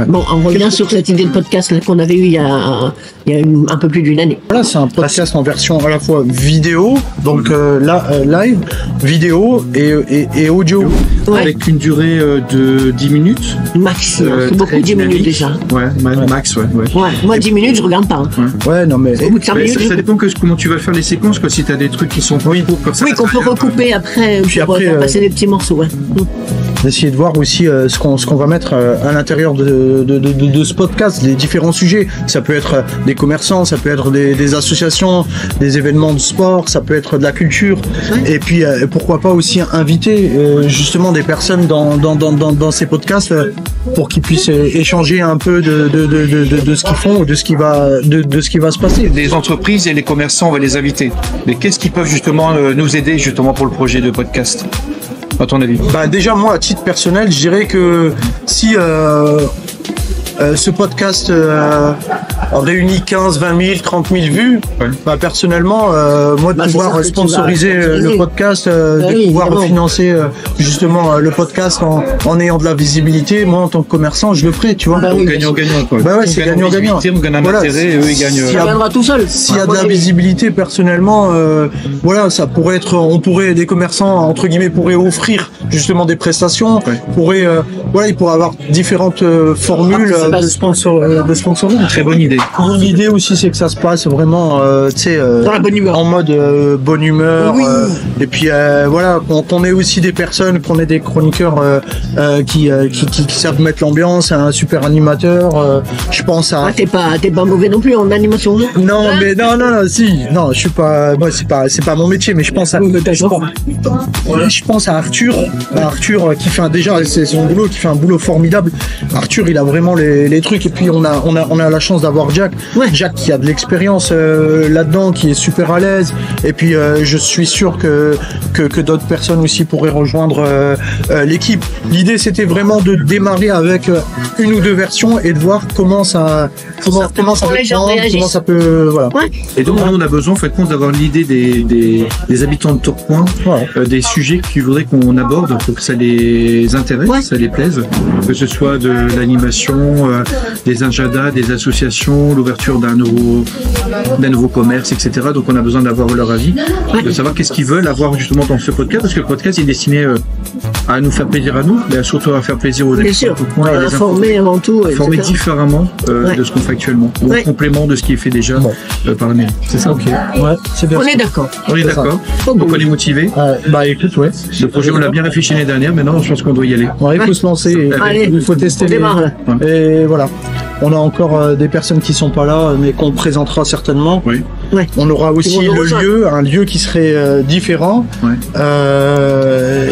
Ouais. Voilà, c'est un podcast en version à la fois vidéo, donc live, vidéo et audio. Ouais. Avec une durée de 10 minutes. Max, c'est beaucoup 10 minutes déjà. Ouais, max, ouais. Ouais, moi 10 minutes, je regarde pas. Hein. Ouais, non mais... Au bout de 5 minutes, Ça dépend comment tu vas faire les séquences, quoi. Si t'as des trucs qui sont courts comme ça. oui, qu'on peut recouper après, Puis pour après, passer des petits morceaux. Ouais. D'essayer de voir aussi ce qu'on va mettre à l'intérieur de ce podcast, les différents sujets. Ça peut être des commerçants, ça peut être des associations, des événements de sport, ça peut être de la culture. Et puis pourquoi pas aussi inviter justement des personnes dans ces podcasts pour qu'ils puissent échanger un peu de ce qu'ils font ou de ce qui va se passer. Les entreprises et les commerçants, on va les inviter. Mais qu'est-ce qui peuvent justement nous aider justement pour le projet de podcast, à ton avis? Bah déjà moi à titre personnel je dirais que si ce podcast réunit 15, 20 000, 30 000 vues, bah personnellement moi de pouvoir sponsoriser le podcast, de pouvoir financer justement le podcast en ayant de la visibilité, moi en tant que commerçant je le ferai, tu vois. Gagnant-gagnant, quoi. Bah ouais, c'est gagnant-gagnant. On gagne un intérêt et eux ils gagnent. Ça viendra tout seul. S'il y a de la visibilité, personnellement, voilà, ça pourrait être, des commerçants entre guillemets pourraient offrir justement des prestations, pourraient, voilà, ils pourraient avoir différentes formules de sponsoring. Très bonne idée. L'idée aussi, c'est que ça se passe vraiment, tu sais, dans la bonne humeur. en mode bonne humeur. Oui. Et puis voilà, qu'on ait aussi des personnes, qu'on ait des chroniqueurs qui savent mettre l'ambiance, un super animateur. Je pense à. Ah, t'es pas mauvais non plus en animation. Non, mais non, si, non, je suis pas, moi c'est pas mon métier, mais je pense à, je pense à Arthur qui fait déjà c'est son boulot, qui fait un boulot formidable. Arthur, il a vraiment les trucs, et puis on a la chance d'avoir Jack, Jack qui a de l'expérience là-dedans, qui est super à l'aise, et puis je suis sûr que d'autres personnes aussi pourraient rejoindre l'équipe. L'idée c'était vraiment de démarrer avec une ou deux versions et de voir comment ça peut prendre, comment ça peut, voilà. Et donc nous on a besoin, en fait, d'avoir l'idée des habitants de Tourcoing, des sujets qu'ils voudraient qu'on aborde pour que ça les intéresse, ça les plaise, que ce soit de l'animation, des agendas, des associations, l'ouverture d'un nouveau commerce, etc. Donc on a besoin d'avoir leur avis, de savoir qu'est-ce qu'ils veulent avoir justement dans ce podcast, parce que le podcast est destiné à nous faire plaisir à nous, mais surtout à faire plaisir aux habitants de Tourcoing, à les informer avant tout, former différemment de ce qu'on fait actuellement, ou en complément de ce qui est fait déjà par la mairie. C'est ça. Ok. Ouais, c'est bien. On est d'accord. On est d'accord. Donc on est motivé. Bah écoute, ouais. Le projet, on l'a bien réfléchi l'année dernière. Maintenant, je pense qu'on doit y aller. Ouais, il faut se lancer. Allez, il faut tester. on démarre, là. Et voilà. On a encore des personnes qui sont pas là, mais qu'on présentera certainement. Oui. Ouais. On aura aussi un lieu qui serait différent. Ouais.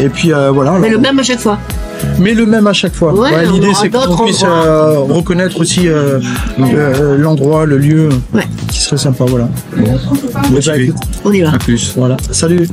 Et puis voilà. Mais le même à chaque fois. Mais le même à chaque fois. Ouais, l'idée c'est qu'on puisse reconnaître aussi l'endroit, le lieu, qui serait sympa, voilà. Motivé. On y va. À plus. Voilà. Salut.